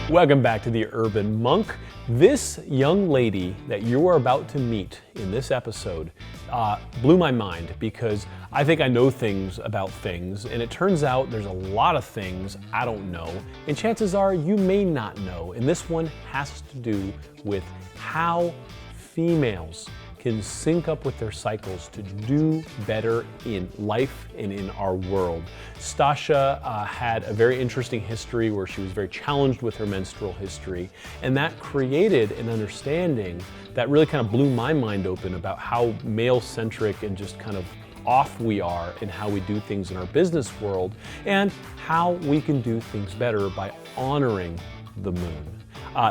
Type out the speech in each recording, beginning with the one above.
Welcome back to The Urban Monk. This young lady that you are about to meet in this episode blew my mind because I think I know things about things, and it turns out there's a lot of things I don't know, and chances are you may not know. And this one has to do with how females can sync up with their cycles to do better in life and in our world. Stasha had a very interesting history where she was very challenged with her menstrual history, and that created an understanding that really kind of blew my mind open about how male-centric and just kind of off we are in how we do things in our business world, and how we can do things better by honoring the moon.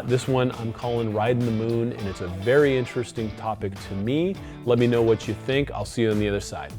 This one I'm calling Riding the Moon, and it's a very interesting topic to me. Let me know what you think. I'll see you on the other side.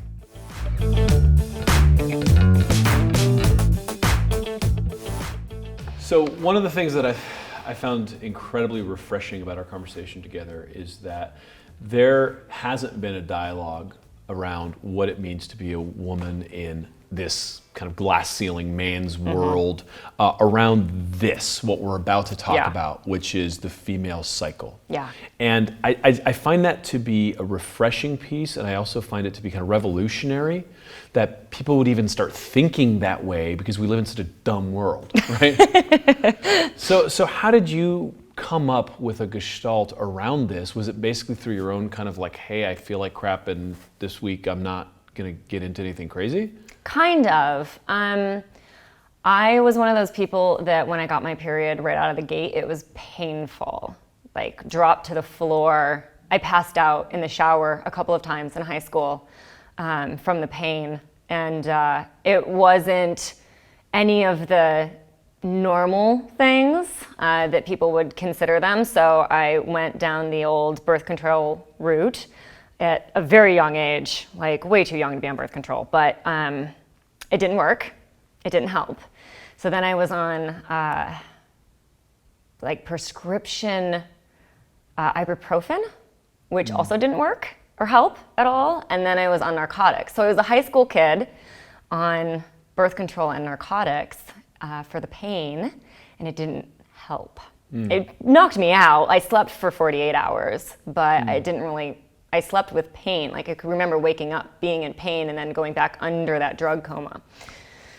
So one of the things that I found incredibly refreshing about our conversation together is that there hasn't been a dialogue around what it means to be a woman in this kind of glass ceiling man's world around this, what we're about to talk about, which is the female cycle. Yeah. And I find that to be a refreshing piece, and I also find it to be kind of revolutionary that people would even start thinking that way because we live in such a dumb world, right? So how did you come up with a gestalt around this? Was it basically through your own kind of like, hey, I feel like crap and this week I'm not gonna get into anything crazy? Kind of. I was one of those people that when I got my period right out of the gate, it was painful, like dropped to the floor. I passed out in the shower a couple of times in high school from the pain. And it wasn't any of the normal things that people would consider them. So I went down the old birth control route at a very young age, like way too young to be on birth control, but it didn't work. It didn't help. So then I was on like prescription ibuprofen, which also didn't work or help at all. And then I was on narcotics. So I was a high school kid on birth control and narcotics for the pain, and it didn't help. It knocked me out. I slept for 48 hours, but I slept with pain. Like I could remember waking up, being in pain, and then going back under that drug coma.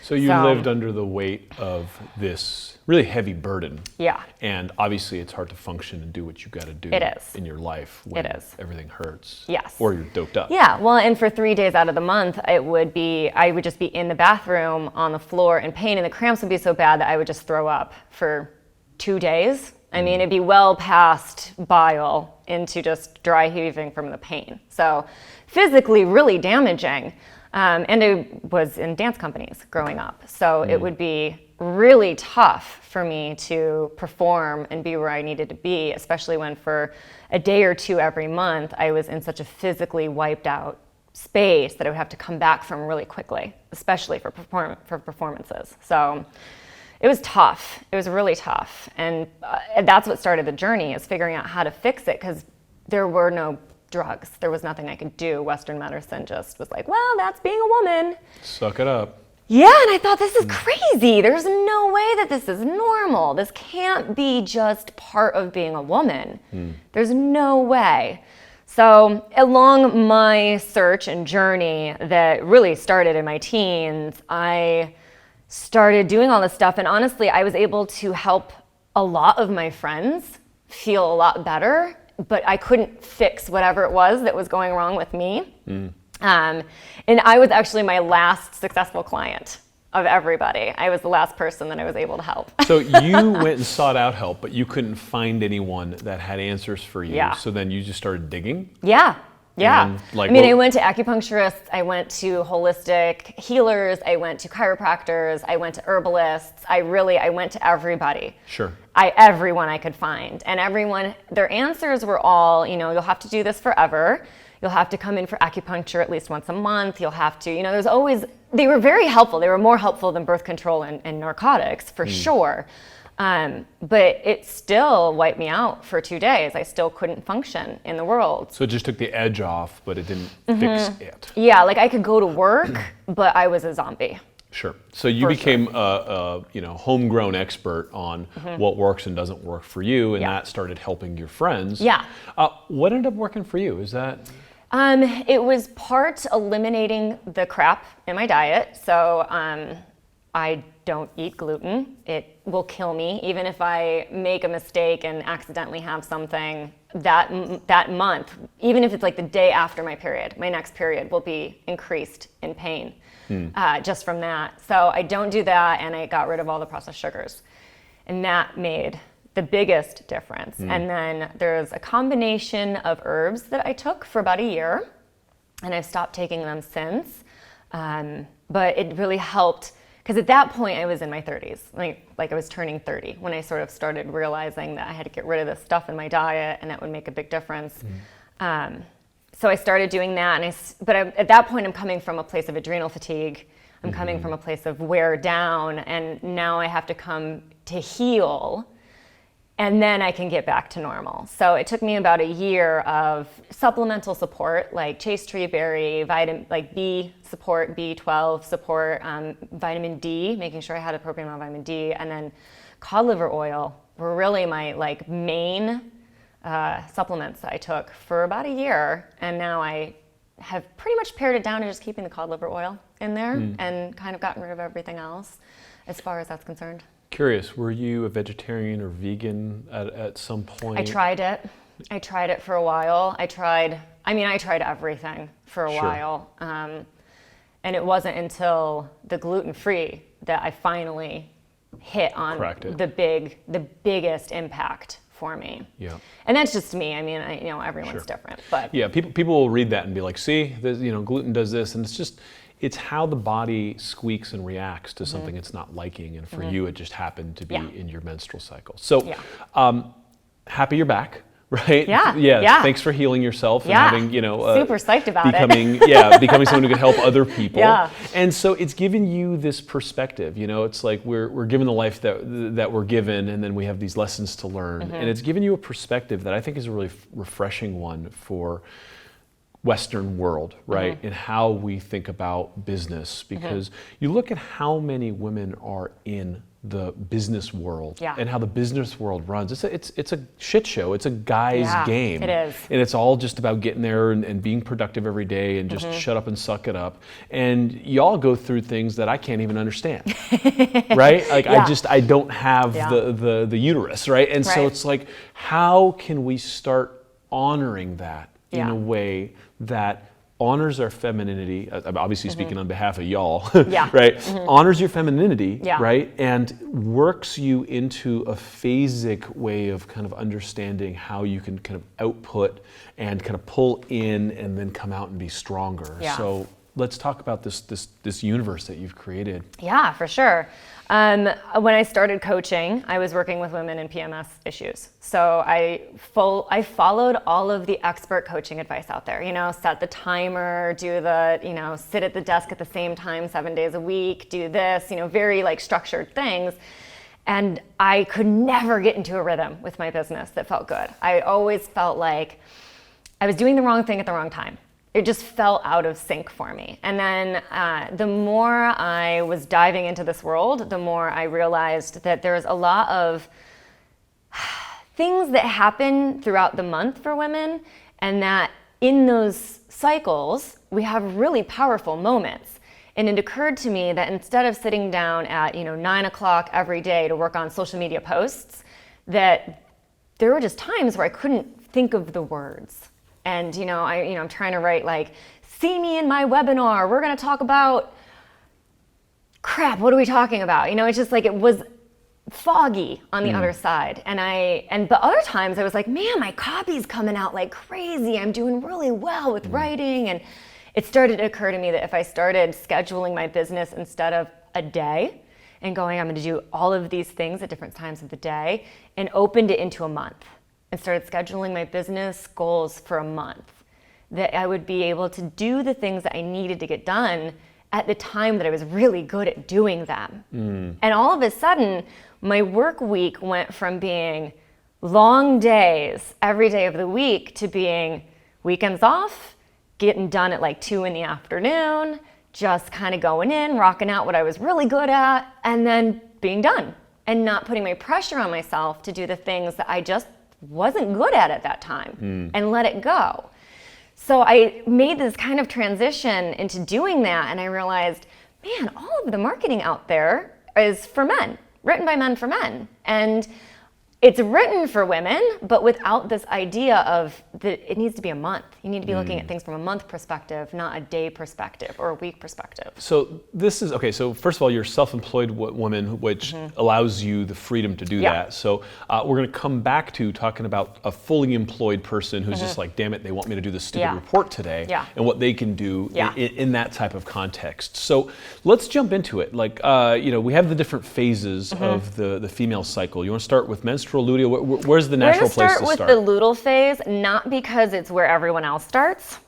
So you lived under the weight of this really heavy burden. Yeah. And obviously it's hard to function and do what you got to do in your life when everything hurts. Yes. Or you're doped up. Yeah, well, and for 3 days out of the month, I would just be in the bathroom on the floor in pain, and the cramps would be so bad that I would just throw up for 2 days. I mean, it'd be well past bile into just dry heaving from the pain. So physically really damaging. And I was in dance companies growing up. So it would be really tough for me to perform and be where I needed to be, especially when for a day or two every month, I was in such a physically wiped out space that I would have to come back from really quickly, especially for performances. So it was tough. It was really tough. And that's what started the journey, is figuring out how to fix it, because there were no drugs. There was nothing I could do. Western medicine just was like, well, that's being a woman. Suck it up. Yeah, and I thought, this is crazy. There's no way that this is normal. This can't be just part of being a woman. There's no way. So along my search and journey that really started in my teens, I started doing all this stuff, and honestly, I was able to help a lot of my friends feel a lot better, but I couldn't fix whatever it was that was going wrong with me. And I was actually my last successful client of everybody. I was the last person that I was able to help. So you went and sought out help, but you couldn't find anyone that had answers for you. Yeah. So then you just started digging? Yeah. And, I went to acupuncturists, I went to holistic healers, I went to chiropractors, I went to herbalists. I went to everybody. Sure. Everyone I could find. And everyone, their answers were all, you'll have to do this forever. You'll have to come in for acupuncture at least once a month. You'll have to, there's always, they were very helpful. They were more helpful than birth control and narcotics, for sure. But it still wiped me out for 2 days. I still couldn't function in the world. So it just took the edge off, but it didn't fix it. Yeah, like I could go to work, but I was a zombie. Sure. So you became a homegrown expert on what works and doesn't work for you, and that started helping your friends. Yeah. What ended up working for you? Is that? It was part eliminating the crap in my diet. So I don't eat gluten. It will kill me. Even if I make a mistake and accidentally have something that month, even if it's like the day after my period, my next period will be increased in pain just from that. So I don't do that, and I got rid of all the processed sugars. And that made the biggest difference. And then there's a combination of herbs that I took for about a year, and I've stopped taking them since. But it really helped, because at that point I was in my 30s, like I was turning 30 when I sort of started realizing that I had to get rid of this stuff in my diet, and that would make a big difference. So I started doing that, at that point I'm coming from a place of adrenal fatigue. I'm coming from a place of wear down, and now I have to come to heal, and then I can get back to normal. So it took me about a year of supplemental support, like chaste tree berry, like B support, B12 support, vitamin D, making sure I had appropriate amount of vitamin D, and then cod liver oil were really my main supplements that I took for about a year. And now I have pretty much pared it down to just keeping the cod liver oil in there and kind of gotten rid of everything else as far as that's concerned. Curious, were you a vegetarian or vegan at some point? I tried it for a while. I tried everything for a while. And it wasn't until the gluten-free that I finally hit on the biggest impact for me. Yeah. And that's just me. I mean, everyone's different, but yeah, people will read that and be like, see, gluten does this, and it's how the body squeaks and reacts to something it's not liking, and for you it just happened to be in your menstrual cycle. So happy you're back, right? Yeah. Thanks for healing yourself and having, super psyched about becoming someone who can help other people. Yeah. And so it's given you this perspective, it's like we're given the life that we're given, and then we have these lessons to learn. And it's given you a perspective that I think is a really refreshing one for Western world, right? And how we think about business, because you look at how many women are in the business world and how the business world runs. It's a shit show. It's a guy's game. It is. And it's all just about getting there and being productive every day and just shut up and suck it up. And y'all go through things that I can't even understand, right? Like I don't have the uterus, right? And so it's like, how can we start honoring that in a way that honors our femininity? I'm obviously speaking on behalf of y'all, right? Honors your femininity, right? And works you into a phasic way of kind of understanding how you can kind of output and kind of pull in and then come out and be stronger. So let's talk about this universe that you've created. Yeah, for sure. When I started coaching, I was working with women in PMS issues. So I followed all of the expert coaching advice out there, set the timer, do the, sit at the desk at the same time 7 days a week, do this, very structured things. And I could never get into a rhythm with my business that felt good. I always felt like I was doing the wrong thing at the wrong time. It just felt out of sync for me. And then the more I was diving into this world, the more I realized that there's a lot of things that happen throughout the month for women, and that in those cycles, we have really powerful moments. And it occurred to me that instead of sitting down at 9 o'clock every day to work on social media posts, that there were just times where I couldn't think of the words. And I'm trying to write see me in my webinar. We're going to talk about crap. What are we talking about? It's just it was foggy on the other side. But other times I was like, man, my copy's coming out like crazy. I'm doing really well with writing. And it started to occur to me that if I started scheduling my business instead of a day and going, I'm going to do all of these things at different times of the day, and opened it into a month, and started scheduling my business goals for a month, that I would be able to do the things that I needed to get done at the time that I was really good at doing them. And all of a sudden, my work week went from being long days every day of the week to being weekends off, getting done at 2 in the afternoon, just kind of going in, rocking out what I was really good at, and then being done and not putting my pressure on myself to do the things that I just wasn't good at that time and let it go. So I made this kind of transition into doing that, and I realized, man, all of the marketing out there is for men, written by men for men. And it's written for women, but without this idea of that it needs to be a month. You need to be looking at things from a month perspective, not a day perspective or a week perspective. So this is, okay, so first of all, you're a self-employed woman, which allows you the freedom to do that. So we're gonna come back to talking about a fully employed person who's just like, damn it, they want me to do this stupid report today, and what they can do in that type of context. So let's jump into it. Like, we have the different phases of the female cycle. You wanna start with menstrual, luteal? Where's the natural place to start? We're gonna start with the luteal phase, not because it's where everyone else starts,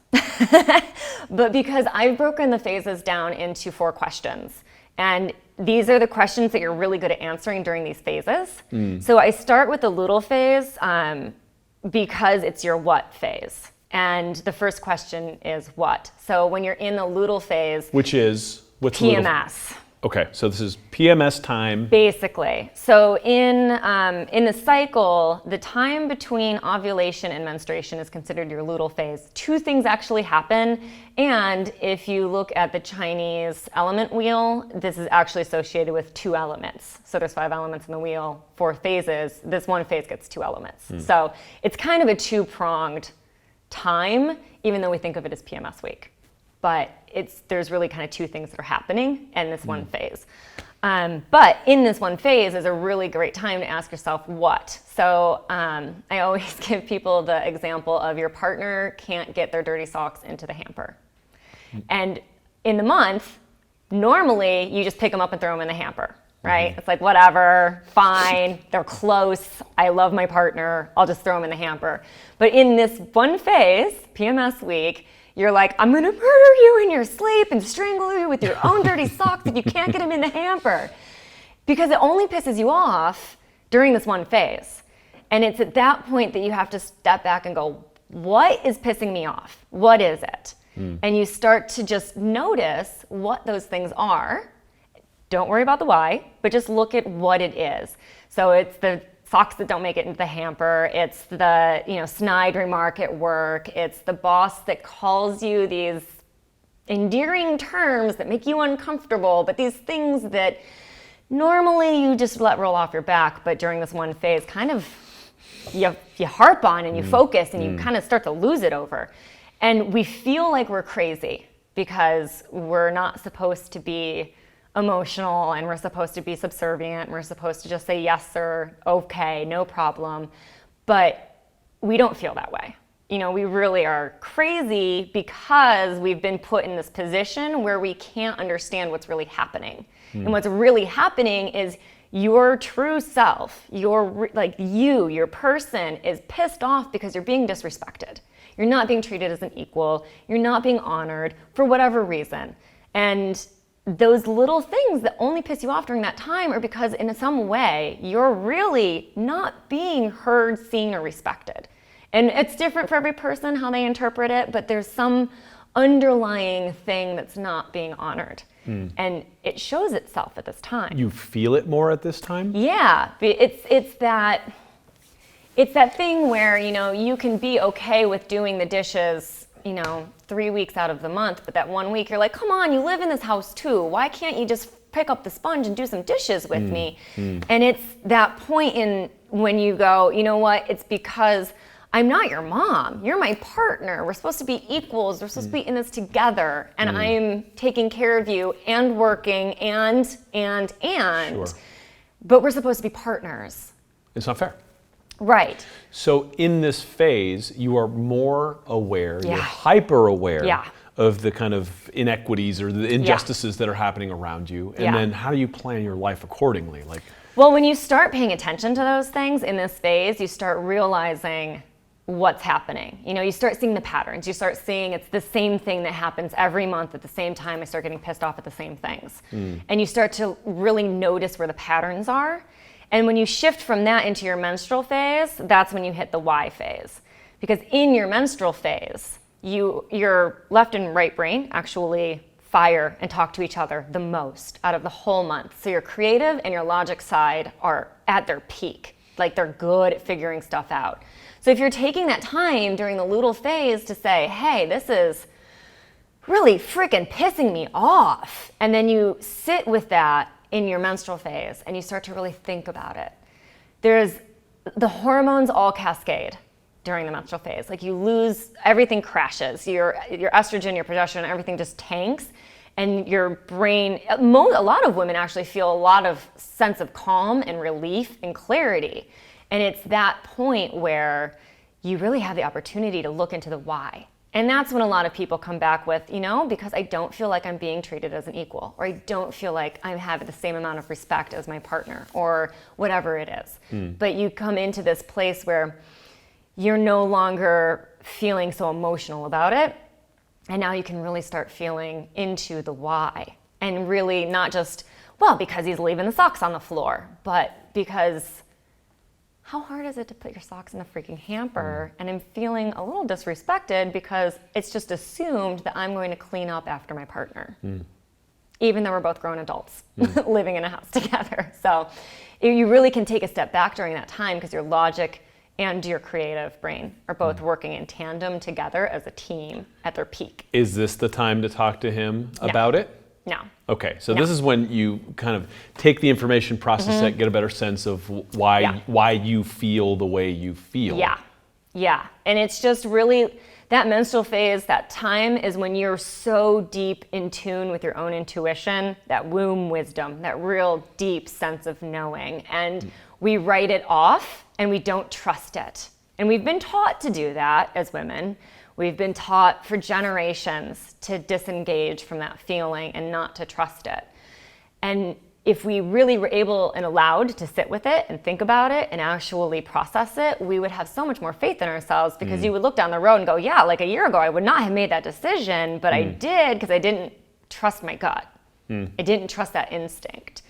but because I've broken the phases down into 4 questions. And these are the questions that you're really good at answering during these phases. So I start with the luteal phase because it's your what phase. And the first question is what. So when you're in the luteal phase, which is? What's PMS. Okay, so this is PMS time. Basically. So in the cycle, the time between ovulation and menstruation is considered your luteal phase. 2 things actually happen, and if you look at the Chinese element wheel, this is actually associated with 2 elements. So there's 5 elements in the wheel, 4 phases. This one phase gets 2 elements. So it's kind of a 2-pronged time, even though we think of it as PMS week. But there's really kind of 2 things that are happening in this one phase. But in this one phase is a really great time to ask yourself what. So I always give people the example of your partner can't get their dirty socks into the hamper. And in the month, normally you just pick them up and throw them in the hamper, right? It's like, whatever, fine, they're close, I love my partner, I'll just throw them in the hamper. But in this one phase, PMS week, you're like, I'm gonna murder you in your sleep and strangle you with your own dirty socks if you can't get them in the hamper. Because it only pisses you off during this one phase. And it's at that point that you have to step back and go, what is pissing me off? What is it? And you start to just notice what those things are. Don't worry about the why, but just look at what it is. So it's the socks that don't make it into the hamper, it's the snide remark at work, it's the boss that calls you these endearing terms that make you uncomfortable, but these things that normally you just let roll off your back, but during this one phase kind of you harp on and you focus and you kind of start to lose it over. And we feel like we're crazy because we're not supposed to be emotional and we're supposed to be subservient and we're supposed to just say yes sir, okay, no problem, but we don't feel that way. We really are crazy because we've been put in this position where we can't understand what's really happening. And what's really happening is your true self, your person is pissed off because you're being disrespected. You're not being treated as an equal, you're not being honored for whatever reason. And those little things that only piss you off during that time are because in some way you're really not being heard, seen, or respected. And it's different for every person how they interpret it, but there's some underlying thing that's not being honored. And it shows itself at this time. You feel it more at this time? Yeah, it's that thing where you can be okay with doing the dishes 3 weeks out of the month, but that 1 week you're like, come on, you live in this house too. Why can't you just pick up the sponge and do some dishes with me? And it's that point in when you go, you know what, it's because I'm not your mom. You're my partner. We're supposed to be equals. We're supposed to be in this together. And I'm taking care of you and working and. Sure. But we're supposed to be partners. It's not fair. Right. So in this phase, you are more aware, you're hyper aware of the kind of inequities or the injustices that are happening around you. And then how do you plan your life accordingly? Well, when you start paying attention to those things in this phase, you start realizing what's happening. You start seeing the patterns. You start seeing it's the same thing that happens every month at the same time. I start getting pissed off at the same things. And you start to really notice where the patterns are. And when you shift from that into your menstrual phase, that's when you hit the Y phase. Because in your menstrual phase, your left and right brain actually fire and talk to each other the most out of the whole month. So your creative and your logic side are at their peak. Like they're good at figuring stuff out. So if you're taking that time during the luteal phase to say, hey, this is really freaking pissing me off, and then you sit with that in your menstrual phase and you start to really think about it. The hormones all cascade during the menstrual phase. Like you lose, everything crashes. Your estrogen, your progesterone, everything just tanks. And your brain, a lot of women actually feel a lot of sense of calm and relief and clarity. And it's that point where you really have the opportunity to look into the why. And that's when a lot of people come back with, because I don't feel like I'm being treated as an equal, or I don't feel like I have the same amount of respect as my partner, or whatever it is. But you come into this place where you're no longer feeling so emotional about it. And now you can really start feeling into the why. And really not just, because he's leaving the socks on the floor, but because how hard is it to put your socks in the freaking hamper? And I'm feeling a little disrespected because it's just assumed that I'm going to clean up after my partner, even though we're both grown adults living in a house together. So you really can take a step back during that time because your logic and your creative brain are both working in tandem together as a team at their peak. Is this the time to talk to him about it? No. Okay, so this is when you kind of take the information, process it, get a better sense of why you feel the way you feel. Yeah. And it's just really that menstrual phase, that time is when you're so deep in tune with your own intuition, that womb wisdom, that real deep sense of knowing. And we write it off and we don't trust it. And we've been taught to do that as women. We've been taught for generations to disengage from that feeling and not to trust it. And if we really were able and allowed to sit with it and think about it and actually process it, we would have so much more faith in ourselves, because you would look down the road and go, like a year ago, I would not have made that decision, but I did because I didn't trust my gut. I didn't trust that instinct.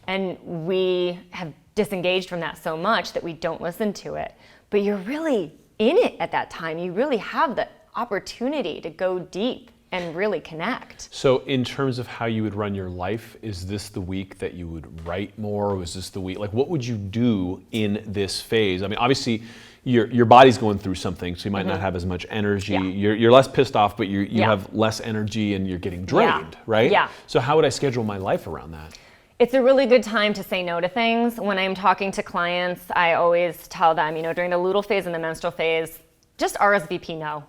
And we have disengaged from that so much that we don't listen to it. But you're really in it at that time. You really have the opportunity to go deep and really connect. So in terms of how you would run your life, is this the week that you would write more? Or is this the week, what would you do in this phase? I mean, obviously your body's going through something, so you might not have as much energy. You're less pissed off, but you have less energy and you're getting drained, right? Yeah. So how would I schedule my life around that? It's a really good time to say no to things. When I'm talking to clients, I always tell them, during the luteal phase and the menstrual phase, just RSVP no.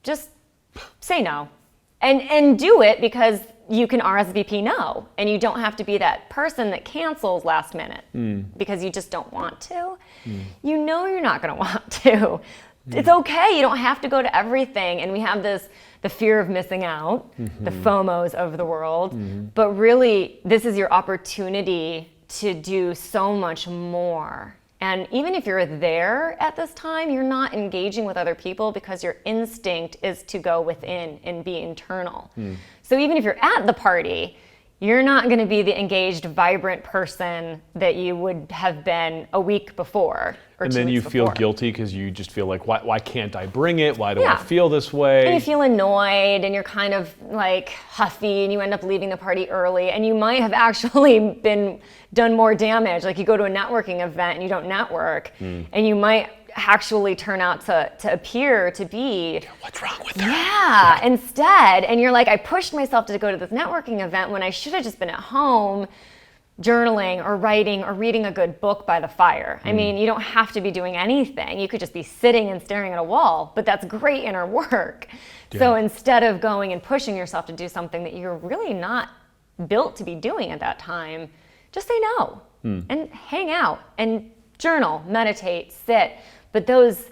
Just say no. And do it because you can RSVP no. And you don't have to be that person that cancels last minute because you just don't want to. You're not going to want to. It's okay. You don't have to go to everything. And we have the fear of missing out, the FOMOs of the world. But really, this is your opportunity to do so much more. And even if you're there at this time, you're not engaging with other people because your instinct is to go within and be internal. So even if you're at the party, you're not going to be the engaged, vibrant person that you would have been a week before or and 2 then weeks you feel before. guilty because you just feel like, why can't I bring it? Why do I feel this way? And you feel annoyed and you're kind of like huffy and you end up leaving the party early, and you might have actually done more damage. Like you go to a networking event and you don't network, and you might actually turn out to appear to be, what's wrong with her? Instead. And you're like, I pushed myself to go to this networking event when I should have just been at home journaling or writing or reading a good book by the fire. I mean, you don't have to be doing anything. You could just be sitting and staring at a wall, but that's great inner work. So instead of going and pushing yourself to do something that you're really not built to be doing at that time, just say no and hang out and journal, meditate, sit. But those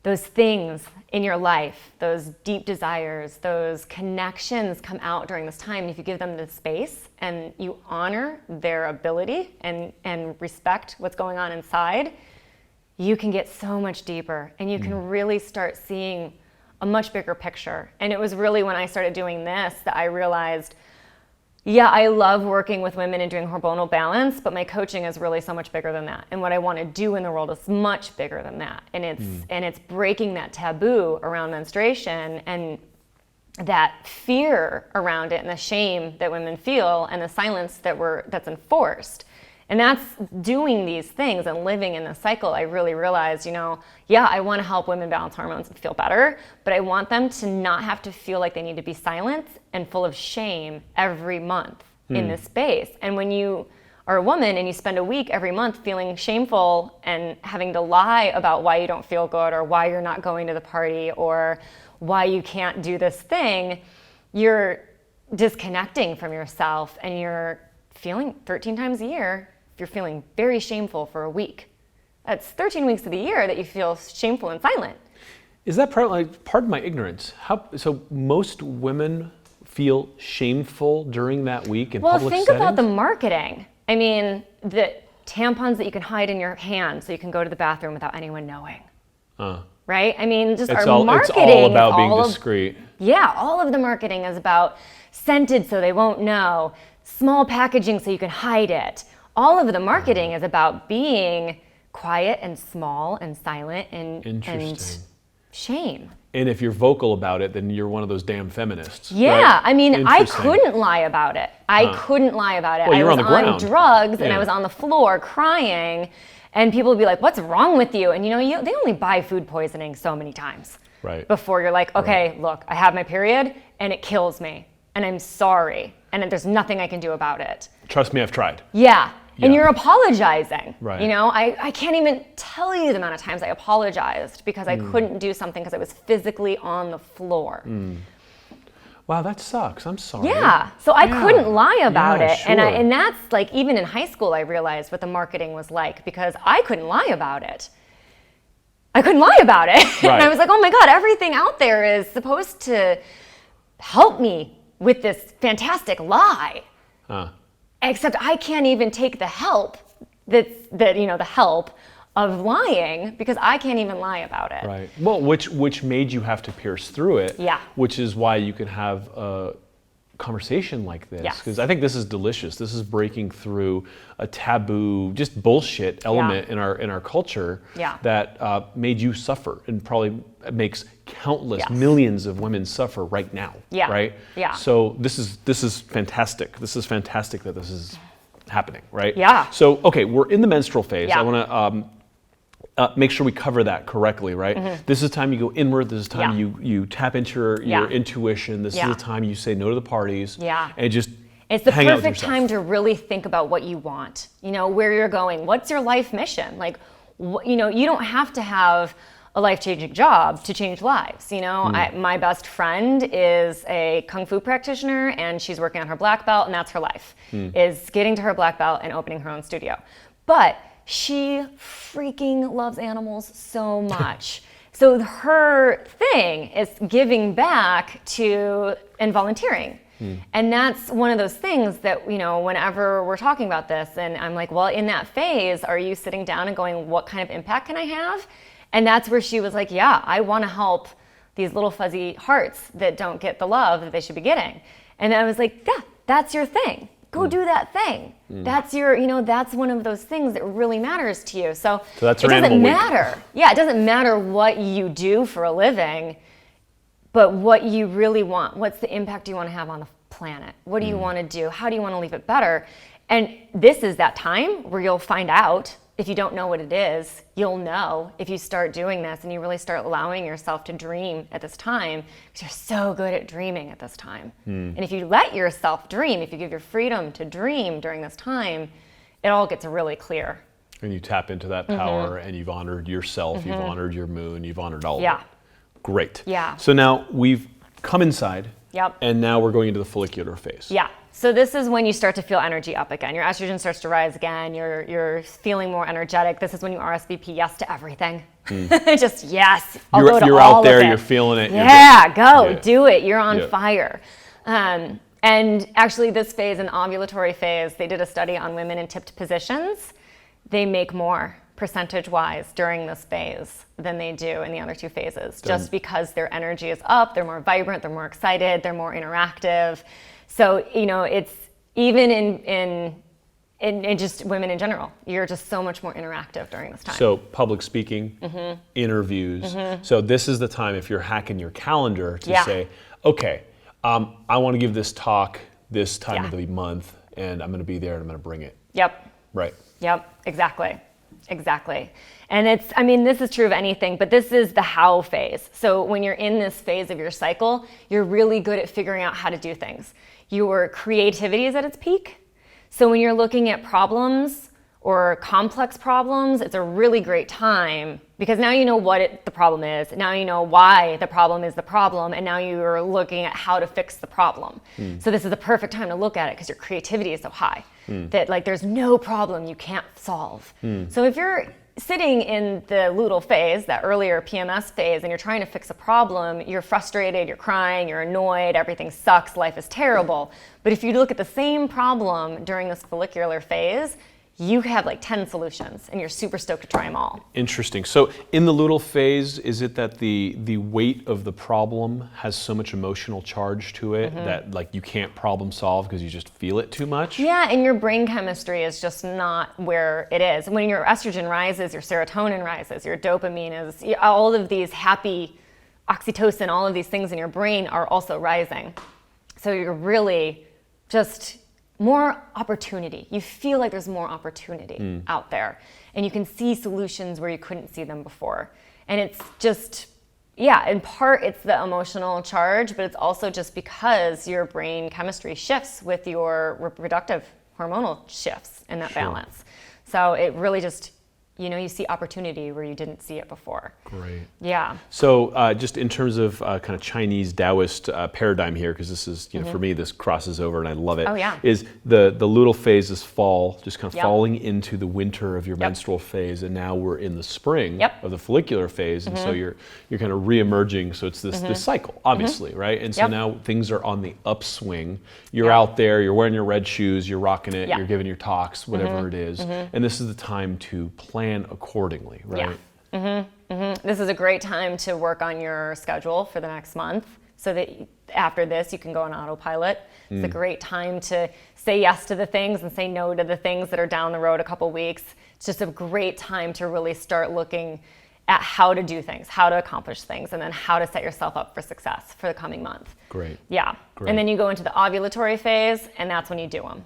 things in your life, those deep desires, those connections come out during this time. And if you give them the space and you honor their ability and respect what's going on inside, you can get so much deeper and you can really start seeing a much bigger picture. And it was really when I started doing this that I realized, I love working with women and doing hormonal balance, but my coaching is really so much bigger than that. And what I want to do in the world is much bigger than that. And it's breaking that taboo around menstruation and that fear around it and the shame that women feel and the silence that's enforced. And that's doing these things and living in this cycle. I really realized, I want to help women balance hormones and feel better, but I want them to not have to feel like they need to be silent and full of shame every month in this space. And when you are a woman and you spend a week every month feeling shameful and having to lie about why you don't feel good or why you're not going to the party or why you can't do this thing, you're disconnecting from yourself and you're feeling 13 times a year. You're feeling very shameful for a week. That's 13 weeks of the year that you feel shameful and silent. Is that pardon my ignorance? So most women feel shameful during that week in public settings? Well, think about the marketing. I mean, the tampons that you can hide in your hand so you can go to the bathroom without anyone knowing. Right? I mean, just our marketing. It's all about being discreet. Yeah, all of the marketing is about scented so they won't know, small packaging so you can hide it. All of the marketing is about being quiet and small and silent and shame. And if you're vocal about it, then you're one of those damn feminists. Yeah, right? I mean, I couldn't lie about it. I couldn't lie about it. Well, I was on drugs and I was on the floor crying, and people would be like, "What's wrong with you?" And they only buy food poisoning so many times before you're like, "Okay, look, I have my period and it kills me, and I'm sorry, and there's nothing I can do about it." Trust me, I've tried. Yeah. And you're apologizing. Right. I can't even tell you the amount of times I apologized because I couldn't do something because I was physically on the floor. Wow, that sucks. I'm sorry. Yeah. So I couldn't lie about it. Sure. And that's like, even in high school, I realized what the marketing was like because I couldn't lie about it. Right. And I was like, oh my God, everything out there is supposed to help me with this fantastic lie. Except I can't even take the help the help of lying because I can't even lie about it. Right. Well, which made you have to pierce through it. Yeah. Which is why you can have a conversation like this. Yes. Because I think this is delicious. This is breaking through a taboo, just bullshit element in our culture that made you suffer and probably makes countless millions of women suffer right now. Yeah. Right? Yeah. So this is fantastic. This is fantastic that this is happening, right? Yeah. So, okay, we're in the menstrual phase. Yeah. I want to make sure we cover that correctly, right? This is time you go inward. This is time you tap into your intuition. This is the time you say no to the parties. Yeah. And just it's the hang out with perfect yourself. time to really think about what you want, where you're going. What's your life mission? Like, you don't have to have a life-changing job to change lives. My best friend is a Kung Fu practitioner and she's working on her black belt, and that's her life, is getting to her black belt and opening her own studio. But she freaking loves animals so much. So her thing is giving back and volunteering. And that's one of those things that, whenever we're talking about this and I'm like, well, in that phase, are you sitting down and going, what kind of impact can I have? And that's where she was like, yeah, I want to help these little fuzzy hearts that don't get the love that they should be getting. And I was like, yeah, that's your thing. Go do that thing. That's that's one of those things that really matters to you. So that's it doesn't matter. Yeah, it doesn't matter what you do for a living, but what you really want. What's the impact you want to have on the planet? What do you want to do? How do you want to leave it better? And this is that time where you'll find out. If you don't know what it is, you'll know if you start doing this and you really start allowing yourself to dream at this time, because you're so good at dreaming at this time. And if you let yourself dream, if you give your freedom to dream during this time, it all gets really clear. And you tap into that power and you've honored yourself, you've honored your moon, you've honored all of it. Great. Yeah. So now we've come inside. Yep. And now we're going into the follicular phase. Yeah. So this is when you start to feel energy up again. Your estrogen starts to rise again. You're feeling more energetic. This is when you RSVP yes to everything. Just yes. I'll go to you're all out there. of it. You're feeling it. Yeah. Go do it. You're on fire. And actually, this phase, an ovulatory phase, they did a study on women in tipped positions. They make more percentage-wise during this phase than they do in the other two phases, just because their energy is up, they're more vibrant, they're more excited, they're more interactive. So, it's even in just women in general, you're just so much more interactive during this time. So public speaking, interviews. So this is the time, if you're hacking your calendar, to say, Okay, I want to give this talk this time of the month, and I'm going to be there and I'm going to bring it. Yep. Right. Yep, exactly. And this is true of anything, but this is the how phase. So when you're in this phase of your cycle, you're really good at figuring out how to do things. Your creativity is at its peak. So when you're looking at problems or complex problems, it's a really great time because now you know what the problem is. Now you know why the problem is the problem, and now you're looking at how to fix the problem. So this is the perfect time to look at it because your creativity is so high that like there's no problem you can't solve. So if you're sitting in the luteal phase, that earlier PMS phase, and you're trying to fix a problem, you're frustrated, you're crying, you're annoyed, everything sucks, life is terrible. But if you look at the same problem during this follicular phase, you have like 10 solutions and you're super stoked to try them all. Interesting. So in the luteal phase, is it that the weight of the problem has so much emotional charge to it that like you can't problem solve because you just feel it too much? Yeah, and your brain chemistry is just not where it is. When your estrogen rises, your serotonin rises, your dopamine is, all of these happy, oxytocin, all of these things in your brain are also rising. So you're really just more opportunity. You feel like there's more opportunity out there, and you can see solutions where you couldn't see them before. And it's just, in part it's the emotional charge, but it's also just because your brain chemistry shifts with your reproductive hormonal shifts in that balance. So it really just, you see opportunity where you didn't see it before. Great. Yeah. So just in terms of kind of Chinese Taoist paradigm here, because this is, for me, this crosses over and I love it. Oh, yeah. Is the luteal phase is fall, just kind of falling into the winter of your menstrual phase, and now we're in the spring of the follicular phase, and so you're kind of re-emerging. So it's this cycle, obviously, right? And so now things are on the upswing. You're out there, you're wearing your red shoes, you're rocking it, you're giving your talks, whatever it is, and this is the time to plan accordingly, right? This is a great time to work on your schedule for the next month so that after this you can go on autopilot. It's a great time to say yes to the things and say no to the things that are down the road a couple weeks. It's just a great time to really start looking at how to do things, how to accomplish things, and then how to set yourself up for success for the coming month. Great. Yeah. Great. And then you go into the ovulatory phase, and that's when you do them.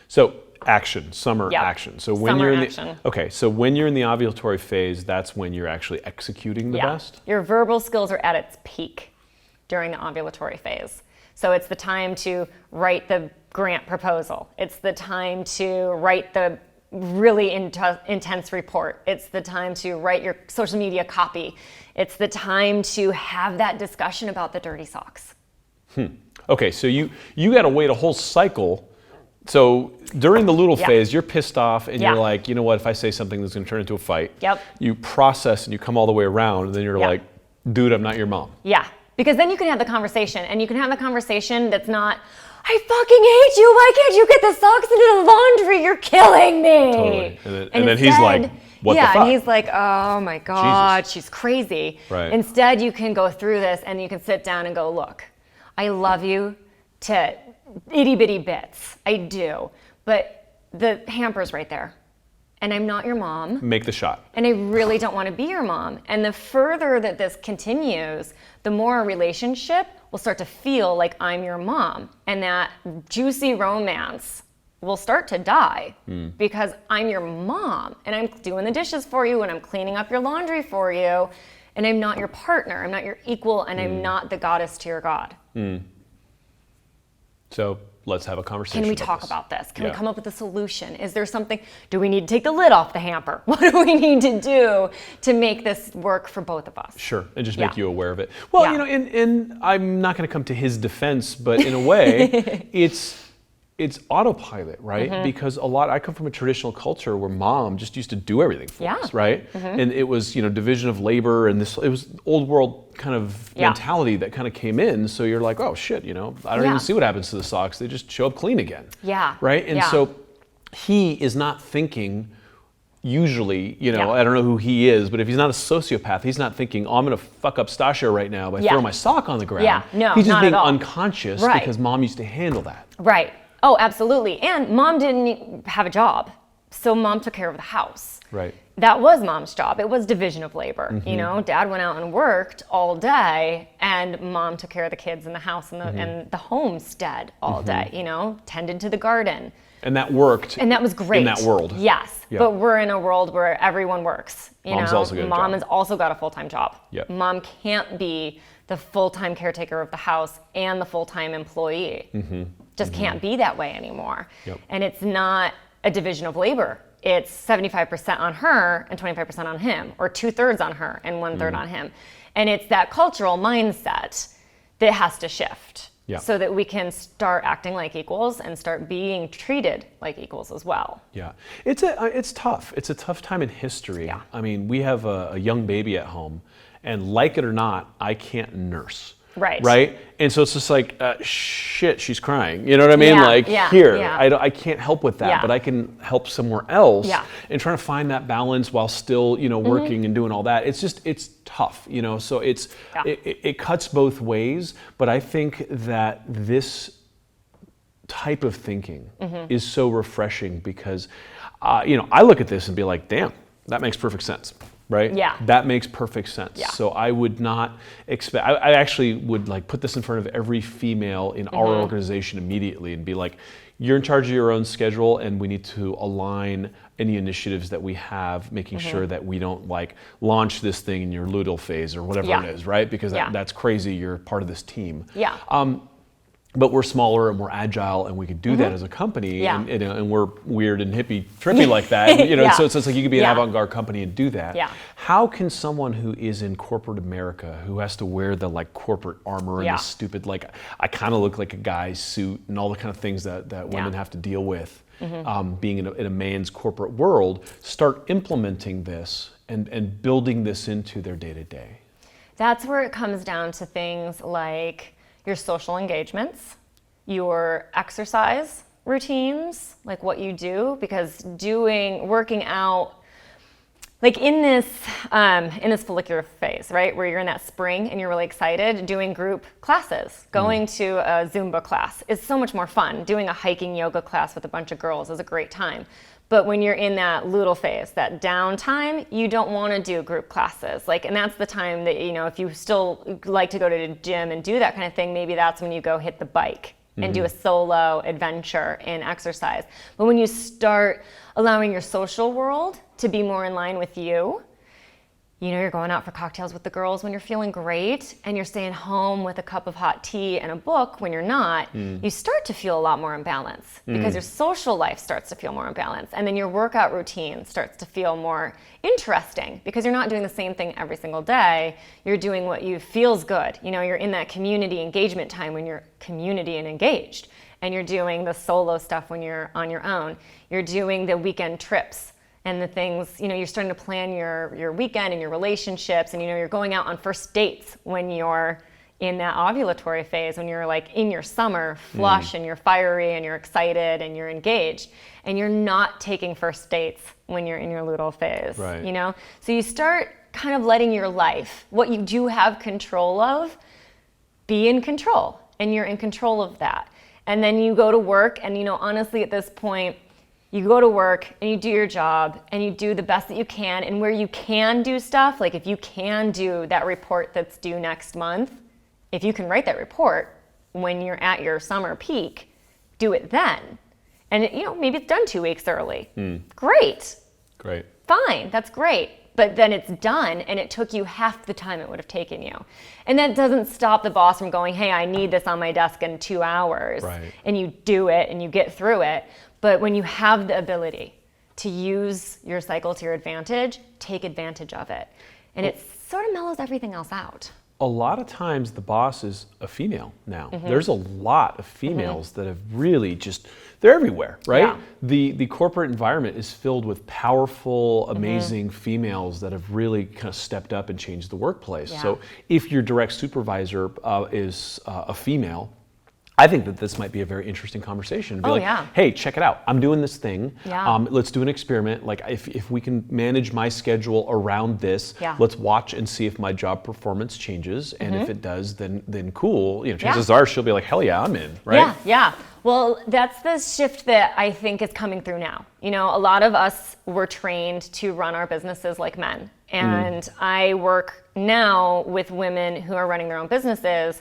So action, summer action. So when Summer you're in action. so when you're in the ovulatory phase, that's when you're actually executing the best? Your verbal skills are at its peak during the ovulatory phase. So it's the time to write the grant proposal. It's the time to write the really intense report. It's the time to write your social media copy. It's the time to have that discussion about the dirty socks. Okay, so you got to wait a whole cycle. So during the luteal phase, you're pissed off and you're like, you know what, if I say something that's going to turn into a fight, you process and you come all the way around, and then you're like, dude, I'm not your mom. Yeah, because then you can have the conversation, and you can have the conversation that's not, I fucking hate you, why can't you get the socks into the laundry, you're killing me. Totally. And then he's like, what the fuck? Yeah, and he's like, oh my God, Jesus. she's crazy. Right. Instead, you can go through this and you can sit down and go, look, I love you to itty bitty bits. I do. But the hamper's right there. And I'm not your mom. Make the shot. And I really don't want to be your mom. And the further that this continues, the more our relationship will start to feel like I'm your mom. And that juicy romance will start to die because I'm your mom and I'm doing the dishes for you and I'm cleaning up your laundry for you. And I'm not your partner. I'm not your equal, and I'm not the goddess to your god. So let's have a conversation. Can we talk about this? Can we come up with a solution? Is there something? Do we need to take the lid off the hamper? What do we need to do to make this work for both of us? Sure, and just make you aware of it. Well, and I'm not going to come to his defense, but in a way, it's autopilot, right? Because I come from a traditional culture where mom just used to do everything for us, right? And it was, division of labor, and it was old world kind of mentality that kind of came in. So you're like, oh shit, I don't even see what happens to the socks. They just show up clean again. Yeah. Right? And so he is not thinking, usually, I don't know who he is, but if he's not a sociopath, he's not thinking, oh, I'm going to fuck up Stasha right now by throwing my sock on the ground. Yeah, no, he's just not being at all. unconscious because mom used to handle that. Right. Oh, absolutely. And mom didn't have a job. So mom took care of the house. Right. That was mom's job. It was division of labor. You know, dad went out and worked all day, and mom took care of the kids in the house and the homestead all day, you know, tended to the garden. And that worked. And that was great. In that world. Yes. Yeah. But we're in a world where everyone works. Mom's also got a Mom job. has also got a full-time job. Yep. Mom can't be the full-time caretaker of the house and the full-time employee. Just can't be that way anymore. Yep. And it's not a division of labor. It's 75% on her and 25% on him, or 2/3 on her and 1/3 on him. And it's that cultural mindset that has to shift. Yeah. So that we can start acting like equals and start being treated like equals as well. Yeah, it's tough. It's a tough time in history. Yeah. I mean, we have a young baby at home, and like it or not, I can't nurse. Right. Right. And so it's just like, shit, she's crying. You know what I mean? Yeah, Like yeah, here, yeah. I can't help with that, Yeah. but I can help somewhere else. Yeah. And trying to find that balance while still, working and doing all that. It's tough, So Yeah. it cuts both ways. But I think that this type of thinking is so refreshing because, I look at this and be like, damn, that makes perfect sense. Right? Yeah. That makes perfect sense. Yeah. So I would not expect, I actually would like put this in front of every female in our organization immediately and be like, you're in charge of your own schedule and we need to align any initiatives that we have, making sure that we don't like launch this thing in your Luteal Phase or whatever Yeah. it is, right? Because Yeah. that's crazy, you're part of this team. Yeah. But we're smaller and we're agile and we could do that as a company Yeah. and we're weird and hippie trippy like that. Yeah. So it's like you could be an Yeah. avant-garde company and do that. Yeah. How can someone who is in corporate America, who has to wear the like corporate armor and Yeah. the stupid, like I kind of look like a guy's suit and all the kind of things that women have to deal with, being in a man's corporate world, start implementing this and building this into their day-to-day? That's where it comes down to things like your social engagements, your exercise routines, like what you do, because working out, like in this follicular phase, right, where you're in that spring and you're really excited, doing group classes, going to a Zumba class is so much more fun. Doing a hiking yoga class with a bunch of girls is a great time. But when you're in that Luteal phase, that downtime, you don't want to do group classes. And that's the time that, if you still like to go to the gym and do that kind of thing, maybe that's when you go hit the bike and do a solo adventure in exercise. But when you start allowing your social world to be more in line with you, you're going out for cocktails with the girls when you're feeling great, and you're staying home with a cup of hot tea and a book when you're not, you start to feel a lot more imbalance because your social life starts to feel more imbalanced. And then your workout routine starts to feel more interesting because you're not doing the same thing every single day. You're doing what feels good. You're in that community engagement time when you're community and engaged. And you're doing the solo stuff when you're on your own. You're doing the weekend trips and the things, you're starting to plan your weekend and your relationships, and you're going out on first dates when you're in that ovulatory phase, when you're like in your summer flush and you're fiery and you're excited and you're engaged, and you're not taking first dates when you're in your luteal phase. Right. So you start kind of letting your life, what you do have control of, be in control, and you're in control of that. And then you go to work, and honestly at this point, you go to work and you do your job and you do the best that you can, and where you can do stuff, like if you can do that report that's due next month, if you can write that report when you're at your summer peak, do it then. And maybe it's done 2 weeks early. Great. Fine, that's great. But then it's done, and it took you half the time it would have taken you. And that doesn't stop the boss from going, hey, I need this on my desk in 2 hours. Right. And you do it and you get through it. But when you have the ability to use your cycle to your advantage, take advantage of it. And it sort of mellows everything else out. A lot of times the boss is a female now. There's a lot of females that have really they're everywhere, right? Yeah. The corporate environment is filled with powerful, amazing females that have really kind of stepped up and changed the workplace. Yeah. So if your direct supervisor is a female, I think that this might be a very interesting conversation. Be hey, check it out. I'm doing this thing. Yeah. Let's do an experiment. Like if we can manage my schedule around this, let's watch and see if my job performance changes. And if it does, then cool. Chances are she'll be like, hell yeah, I'm in, right? Yeah. Well, that's the shift that I think is coming through now. You know, a lot of us were trained to run our businesses like men. And I work now with women who are running their own businesses,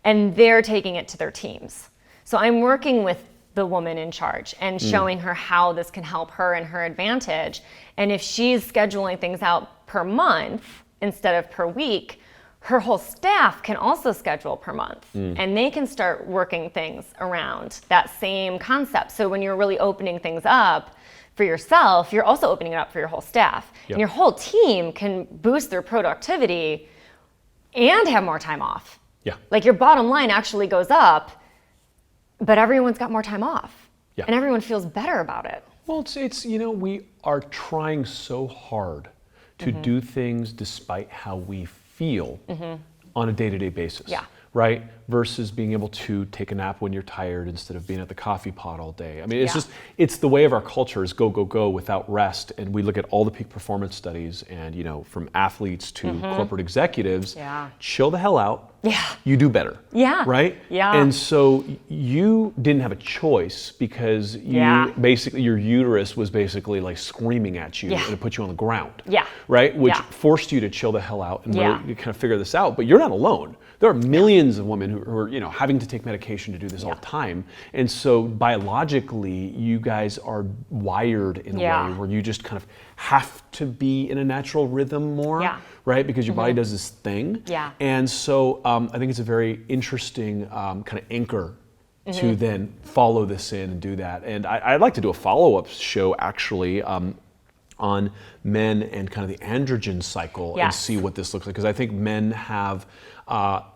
and they're taking it to their teams. So I'm working with the woman in charge and showing her how this can help her and her advantage. And if she's scheduling things out per month instead of per week, her whole staff can also schedule per month, and they can start working things around that same concept. So when you're really opening things up for yourself, you're also opening it up for your whole staff. Yep. And your whole team can boost their productivity and have more time off. Yeah. Like your bottom line actually goes up, but everyone's got more time off. Yeah. And everyone feels better about it. Well, it's you know, we are trying so hard to do things despite how we feel on a day-to-day basis. Yeah. Right? Versus being able to take a nap when you're tired instead of being at the coffee pot all day. I mean, it's it's the way of our culture is go, go, go without rest. And we look at all the peak performance studies and, you know, from athletes to corporate executives, chill the hell out. Yeah. You do better. Yeah. Right? Yeah. And so you didn't have a choice because you basically, your uterus was basically like screaming at you and it put you on the ground. Yeah. Right? Which forced you to chill the hell out and really kind of figure this out. But you're not alone. There are millions of women who are, you know, having to take medication to do this all the time. And so biologically, you guys are wired in a way where you just kind of have to be in a natural rhythm more, right? Because your body does this thing. Yeah. And so I think it's a very interesting kind of anchor to then follow this in and do that. And I'd like to do a follow-up show actually on men and kind of the androgen cycle and see what this looks like. Because I think men have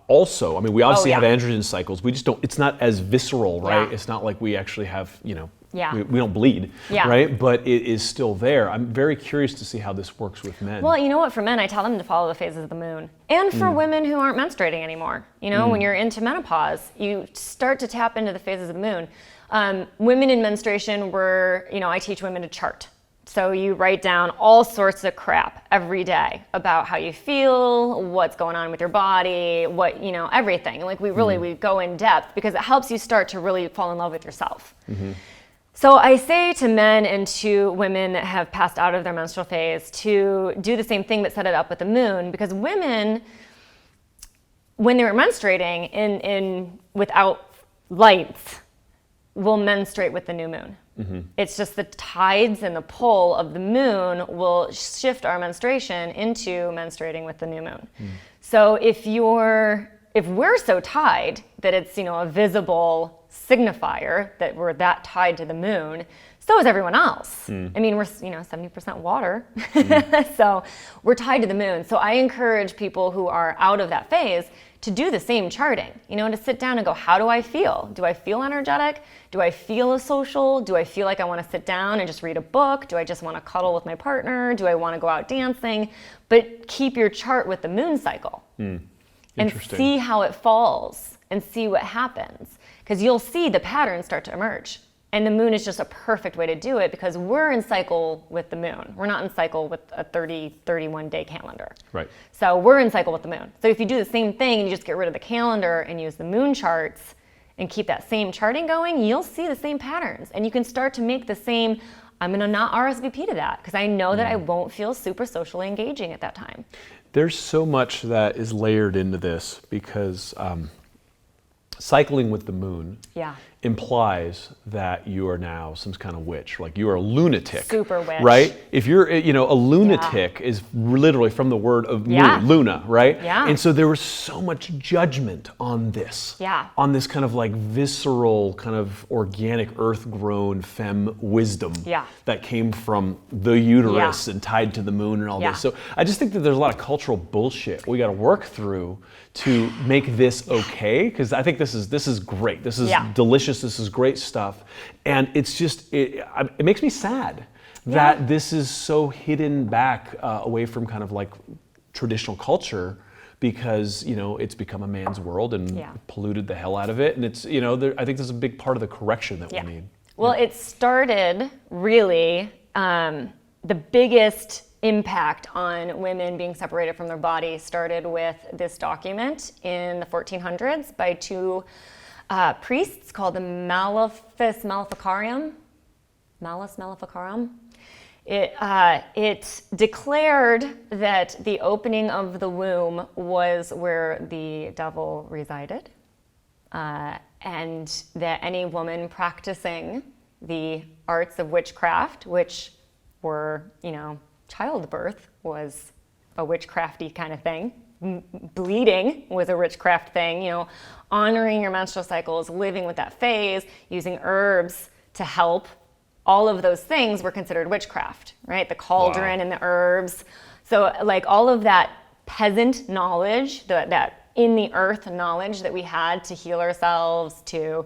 also, I mean, we obviously have androgen cycles. We just don't, it's not as visceral, right? It's not like we actually have, you know, we don't bleed, right? But it is still there. I'm very curious to see how this works with men. Well, you know what, for men, I tell them to follow the phases of the moon. And for women who aren't menstruating anymore, you know, when you're into menopause, you start to tap into the phases of the moon. Women in menstruation were, you know, I teach women to chart. So you write down all sorts of crap every day about how you feel, what's going on with your body, what, you know, everything. Like we really, we go in depth because it helps you start to really fall in love with yourself. So I say to men and to women that have passed out of their menstrual phase to do the same thing but set it up with the moon, because women, when they're menstruating in without lights, will menstruate with the new moon. It's just the tides and the pull of the moon will shift our menstruation into menstruating with the new moon. So if we're so tied that it's, you know, a visible signifier that we're that tied to the moon, so is everyone else. I mean, we're, you know, 70% water. So we're tied to the moon. So I encourage people who are out of that phase to do the same charting, you know, to sit down and go, how do I feel? Do I feel energetic? Do I feel social? Do I feel like I want to sit down and just read a book? Do I just want to cuddle with my partner? Do I want to go out dancing? But keep your chart with the moon cycle and see how it falls and see what happens, because you'll see the patterns start to emerge. And the moon is just a perfect way to do it because we're in cycle with the moon. We're not in cycle with a 31 day calendar. Right. So we're in cycle with the moon. So if you do the same thing and you just get rid of the calendar and use the moon charts and keep that same charting going, you'll see the same patterns. And you can start to make the same, I'm gonna not RSVP to that because I know that I won't feel super socially engaging at that time. There's so much that is layered into this because cycling with the moon implies that you are now some kind of witch, like you are a lunatic. Super witch. Right? If you're, you know, a lunatic is literally from the word of moon, luna, right? Yeah. And so there was so much judgment on this. Yeah. On this kind of like visceral, kind of organic, earth-grown femme wisdom that came from the uterus and tied to the moon and all this. So I just think that there's a lot of cultural bullshit we got to work through to make this okay, because I think this is great. This is delicious. This is great stuff, and it's just it makes me sad that this is so hidden back away from kind of like traditional culture, because you know it's become a man's world and polluted the hell out of it, and it's, you know, I think this is a big part of the correction that we need. Well, it started really the biggest impact on women being separated from their body started with this document in the 1400s by two priests called the Malus Maleficarum. It declared that the opening of the womb was where the devil resided, and that any woman practicing the arts of witchcraft, which were, childbirth was a witchcrafty kind of thing. Bleeding was a witchcraft thing, honoring your menstrual cycles, living with that phase, using herbs to help. All of those things were considered witchcraft, right? The cauldron and the herbs. So like all of that peasant knowledge, that in the earth knowledge that we had to heal ourselves, to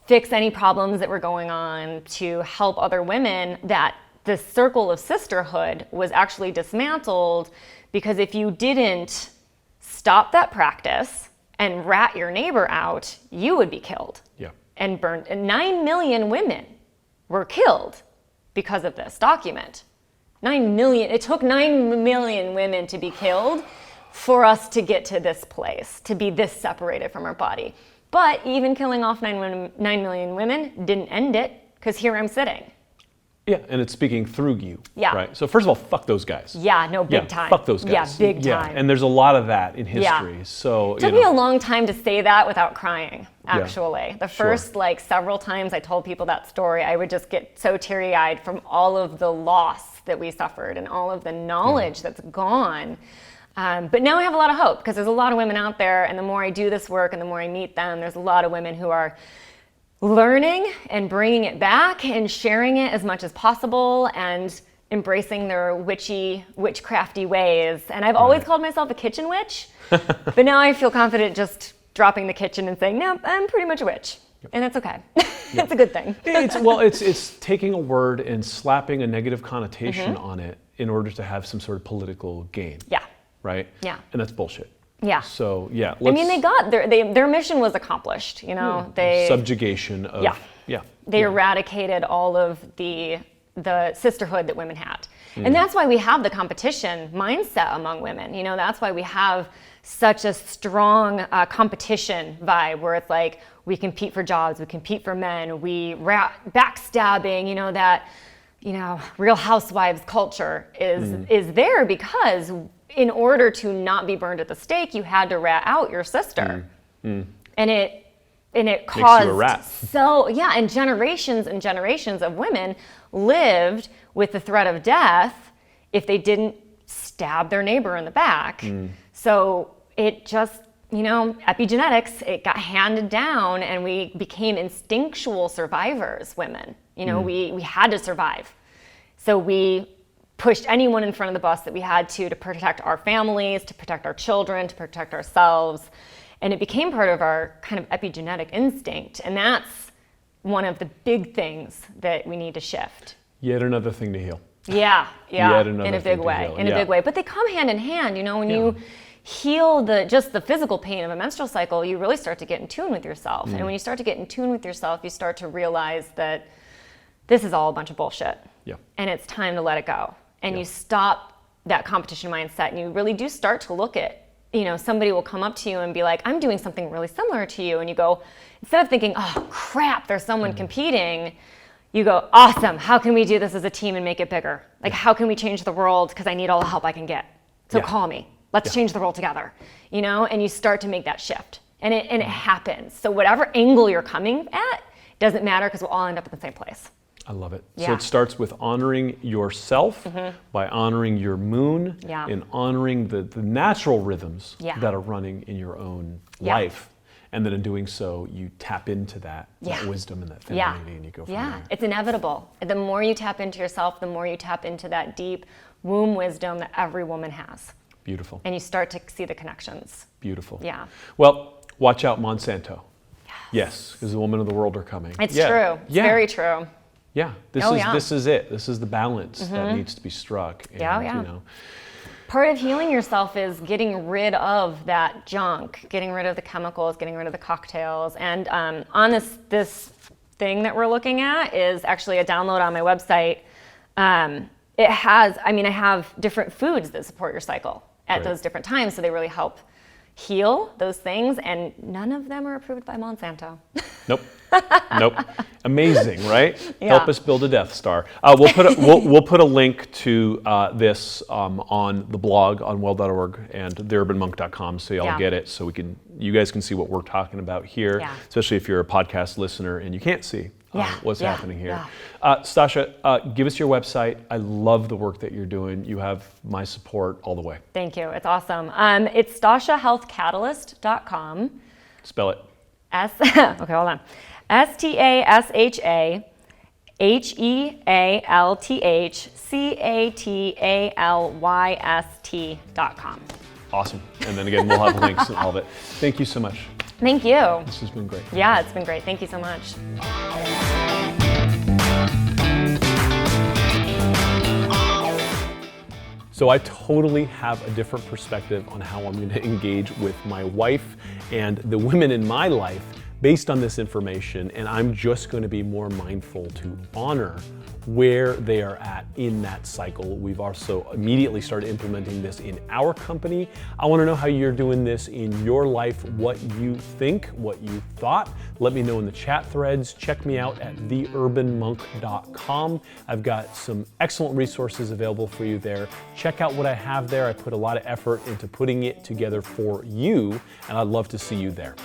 fix any problems that were going on, to help other women, that the circle of sisterhood was actually dismantled, because if you didn't stop that practice and rat your neighbor out, you would be killed and burned. And 9 million women were killed because of this document. 9 million. It took 9 million women to be killed for us to get to this place, to be this separated from our body. But even killing off 9 million women didn't end it, because here I'm sitting. Yeah, and it's speaking through you. Yeah. Right. So first of all, fuck those guys. Yeah, no, big time. Fuck those guys. Yeah, big time. Yeah, and there's a lot of that in history. Yeah. So it took me a long time to say that without crying, actually. Yeah. The first several times I told people that story, I would just get so teary-eyed from all of the loss that we suffered and all of the knowledge that's gone. But now I have a lot of hope, because there's a lot of women out there, and the more I do this work and the more I meet them, there's a lot of women who are learning and bringing it back and sharing it as much as possible and embracing their witchcrafty ways. And I've always called myself a kitchen witch, but now I feel confident just dropping the kitchen and saying, no, I'm pretty much a witch. And that's okay. It's a good thing. It's taking a word and slapping a negative connotation on it in order to have some sort of political gain. Yeah. Right? Yeah. And that's bullshit. Yeah. So yeah, they got their mission was accomplished. They subjugation of they eradicated all of the sisterhood that women had, and that's why we have the competition mindset among women. That's why we have such a strong competition vibe, where it's like we compete for jobs, we compete for men, we backstabbing. That Real Housewives culture is there because, in order to not be burned at the stake, you had to rat out your sister. And it caused you a rat. And generations of women lived with the threat of death if they didn't stab their neighbor in the back. So it just, epigenetics, it got handed down, and we became instinctual survivors, women. We had to survive. So we pushed anyone in front of the bus that we had to protect our families, to protect our children, to protect ourselves. And it became part of our kind of epigenetic instinct. And that's one of the big things that we need to shift. Yet another thing to heal. Yeah, Yet another in a thing big to way, heal. in a big way. But they come hand in hand, when you heal just the physical pain of a menstrual cycle, you really start to get in tune with yourself. And when you start to get in tune with yourself, you start to realize that this is all a bunch of bullshit. Yeah. And it's time to let it go. And you stop that competition mindset, and you really do start to look at, somebody will come up to you and be like, I'm doing something really similar to you. And you go, instead of thinking, oh crap, there's someone competing, you go, awesome, how can we do this as a team and make it bigger? Like, how can we change the world? Because I need all the help I can get. So call me. Let's change the world together. And you start to make that shift. And it happens. So whatever angle you're coming at doesn't matter, because we'll all end up in the same place. I love it. Yeah. So it starts with honoring yourself by honoring your moon and honoring the natural rhythms that are running in your own life. And then in doing so, you tap into that wisdom and that femininity, and you go from there. It's inevitable. The more you tap into yourself, the more you tap into that deep womb wisdom that every woman has. Beautiful. And you start to see the connections. Beautiful. Yeah. Well, watch out, Monsanto. Yes, because the women of the world are coming. It's true. It's very true. Yeah, this is it. This is the balance that needs to be struck. And, part of healing yourself is getting rid of that junk, getting rid of the chemicals, getting rid of the cocktails. And on this thing that we're looking at is actually a download on my website. It has, I have different foods that support your cycle at those different times, so they really help heal those things, and none of them are approved by Monsanto. Nope. Nope. Amazing, right? Yeah. Help us build a Death Star. We'll put a link to this on the blog on well.org and theurbanmonk.com, so y'all get it, so you guys can see what we're talking about here, especially if you're a podcast listener and you can't see what's happening here. Stasha, give us your website. I love the work that you're doing. You have my support all the way. Thank you. It's awesome. It's StashaHealthCatalyst.com. Spell it. Okay, hold on. StashaHealthCatalyst.com. Awesome. And then again, we'll have links and all of it. Thank you so much. Thank you. This has been great. Yeah, it's been great. Thank you so much. So I totally have a different perspective on how I'm going to engage with my wife and the women in my life based on this information, and I'm just going to be more mindful to honor where they are at in that cycle. We've also immediately started implementing this in our company. I want to know how you're doing this in your life, what you think, what you thought. Let me know in the chat threads. Check me out at theurbanmonk.com. I've got some excellent resources available for you there. Check out what I have there. I put a lot of effort into putting it together for you, and I'd love to see you there.